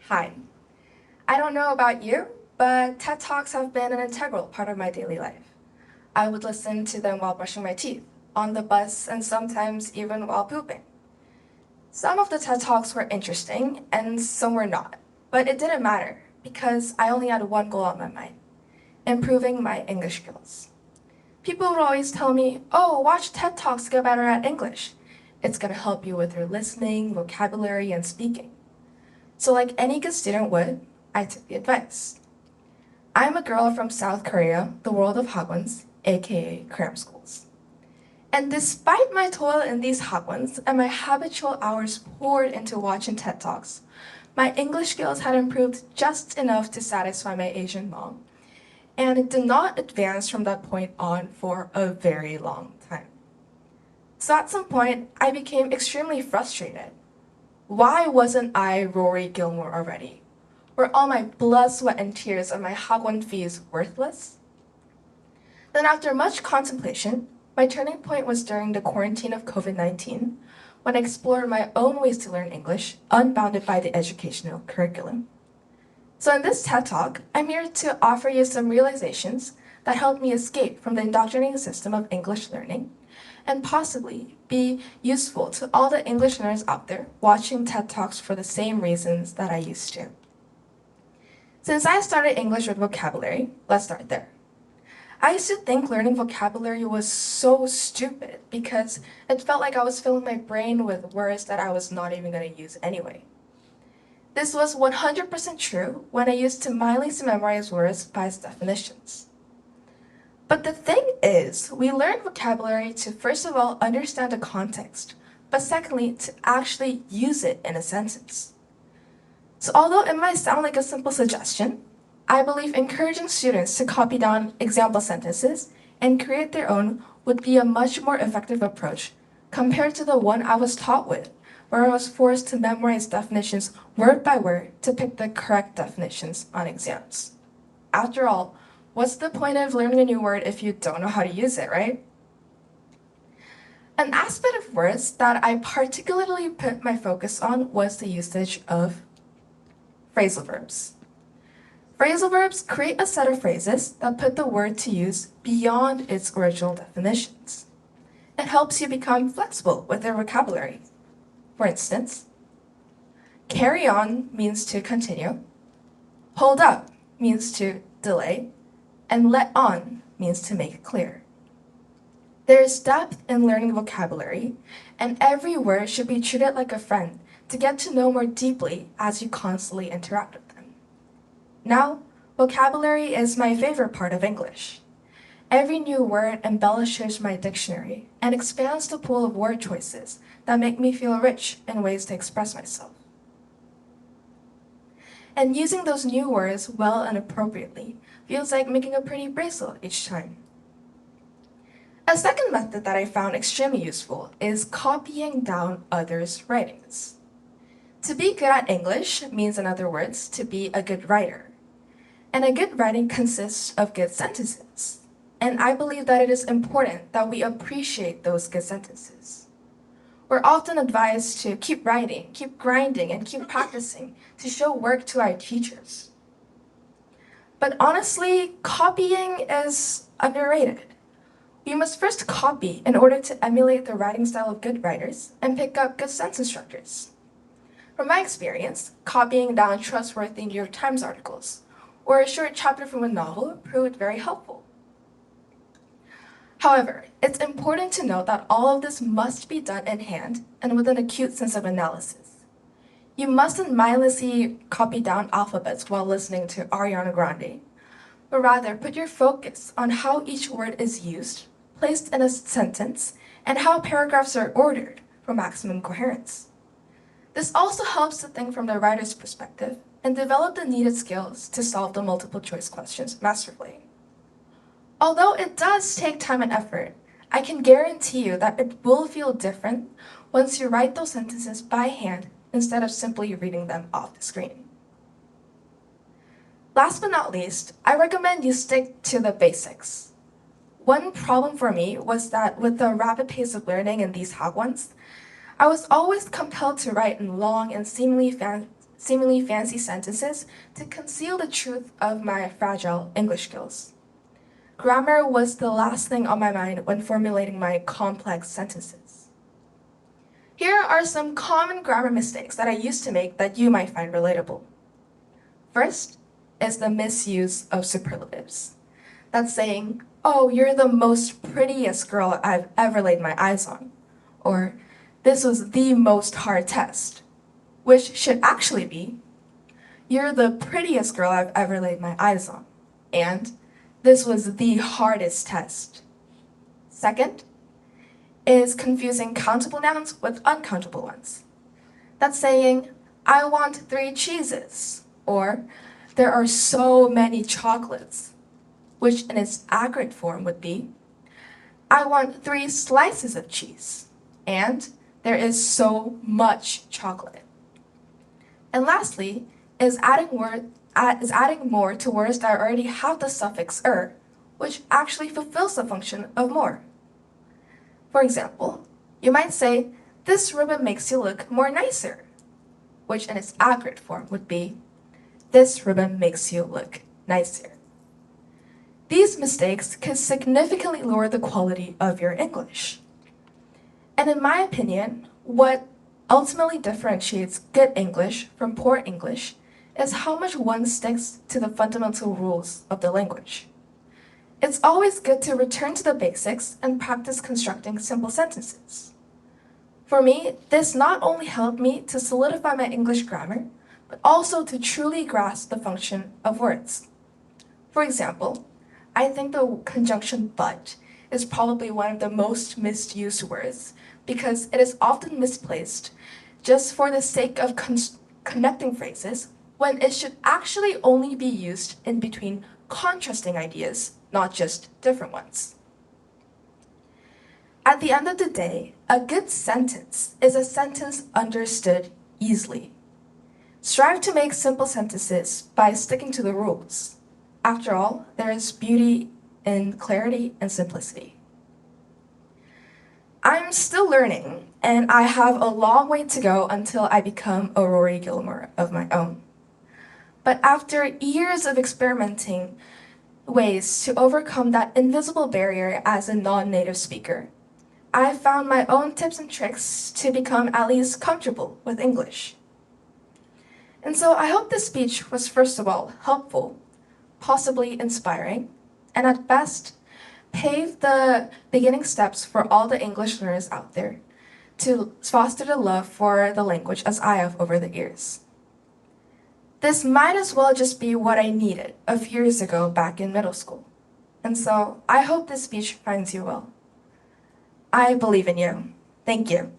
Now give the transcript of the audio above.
Hi. I don't know about you, but TED Talks have been an integral part of my daily life. I would listen to them while brushing my teeth, on the bus, and sometimes even while pooping. Some of the TED Talks were interesting, and some were not. But it didn't matter, because I only had one goal on my mind: improving my English skills. People would always tell me, oh, watch TED Talks to get better at English. It's going to help you with your listening, vocabulary, and speaking. So, like any good student would, I took the advice. I'm a girl from South Korea, the world of hagwons, aka cram schools. And despite my toil in these hagwons and my habitual hours poured into watching TED Talks, my English skills had improved just enough to satisfy my Asian mom, and it did not advance from that point on for a very long time. So at some point, I became extremely frustrated. Why wasn't I Rory Gilmore already? Were all my blood, sweat, and tears of my hagwon fees worthless? Then after much contemplation, my turning point was during the quarantine of COVID-19, when I explored my own ways to learn English, unbounded by the educational curriculum. So in this TED Talk, I'm here to offer you some realizations that helped me escape from the indoctrinating system of English learning, and possibly be useful to all the English learners out there watching TED Talks for the same reasons that I used to. Since I started English with vocabulary, let's start there. I used to think learning vocabulary was so stupid because it felt like I was filling my brain with words that I was not even going to use anyway. This was 100% true when I used to mindlessly memorize words by its definitions. But the thing is, we learn vocabulary to first of all understand the context, but secondly, to actually use it in a sentence. So although it might sound like a simple suggestion, I believe encouraging students to copy down example sentences and create their own would be a much more effective approach compared to the one I was taught with, where I was forced to memorize definitions word by word to pick the correct definitions on exams. After all, what's the point of learning a new word if you don't know how to use it, right? An aspect of words that I particularly put my focus on was the usage of phrasal verbs. Phrasal verbs create a set of phrases that put the word to use beyond its original definitions. It helps you become flexible with your vocabulary. For instance, carry on means to continue, hold up means to delay, and let on means to make it clear. There is depth in learning vocabulary, and every word should be treated like a friend to get to know more deeply as you constantly interact with them. Now, vocabulary is my favorite part of English. Every new word embellishes my dictionary and expands the pool of word choices that make me feel rich in ways to express myself. And using those new words well and appropriately feels like making a pretty bracelet each time. A second method that I found extremely useful is copying down others' writings. To be good at English means, in other words, to be a good writer. And a good writing consists of good sentences. And I believe that it is important that we appreciate those good sentences. We're often advised to keep writing, keep grinding, and keep practicing to show work to our teachers. But honestly, copying is underrated. We must first copy in order to emulate the writing style of good writers and pick up good sentence structures. From my experience, copying down trustworthy New York Times articles or a short chapter from a novel proved very helpful. However, it's important to note that all of this must be done in hand and with an acute sense of analysis. You mustn't mindlessly copy down alphabets while listening to Ariana Grande, but rather put your focus on how each word is used, placed in a sentence, and how paragraphs are ordered for maximum coherence. This also helps to think from the writer's perspective and develop the needed skills to solve the multiple choice questions masterfully. Although it does take time and effort, I can guarantee you that it will feel different once you write those sentences by hand instead of simply reading them off the screen. Last but not least, I recommend you stick to the basics. One problem for me was that with the rapid pace of learning in these hagwons, I was always compelled to write in long and seemingly seemingly fancy sentences to conceal the truth of my fragile English skills. Grammar was the last thing on my mind when formulating my complex sentences. Here are some common grammar mistakes that I used to make that you might find relatable. First is the misuse of superlatives. That's saying, oh, you're the most prettiest girl I've ever laid my eyes on. Or, this was the most hard test. Which should actually be, you're the prettiest girl I've ever laid my eyes on. And, this was the hardest test. Second is confusing countable nouns with uncountable ones. That's saying, I want 3 cheeses. Or, there are so many chocolates. Which in its accurate form would be, I want 3 slices of cheese. And there is so much chocolate. And lastly, is adding more to words that already have the suffix "er," which actually fulfills the function of more. For example, you might say, this ribbon makes you look more nicer, which in its accurate form would be, this ribbon makes you look nicer. These mistakes can significantly lower the quality of your English. And in my opinion, what ultimately differentiates good English from poor English is how much one sticks to the fundamental rules of the language. It's always good to return to the basics and practice constructing simple sentences. For me, this not only helped me to solidify my English grammar, but also to truly grasp the function of words. For example, I think the conjunction but is probably one of the most misused words because it is often misplaced just for the sake of connecting phrases when it should actually only be used in between contrasting ideas, not just different ones. At the end of the day, a good sentence is a sentence understood easily. Strive to make simple sentences by sticking to the rules. After all, there is beauty in clarity and simplicity. I'm still learning, and I have a long way to go until I become a Rory Gilmore of my own. But after years of experimenting ways to overcome that invisible barrier as a non-native speaker, I found my own tips and tricks to become at least comfortable with English. And so I hope this speech was first of all helpful, possibly inspiring, and at best, pave the beginning steps for all the English learners out there to foster the love for the language as I have over the years. This might as well just be what I needed a few years ago back in middle school. And so I hope this speech finds you well. I believe in you. Thank you.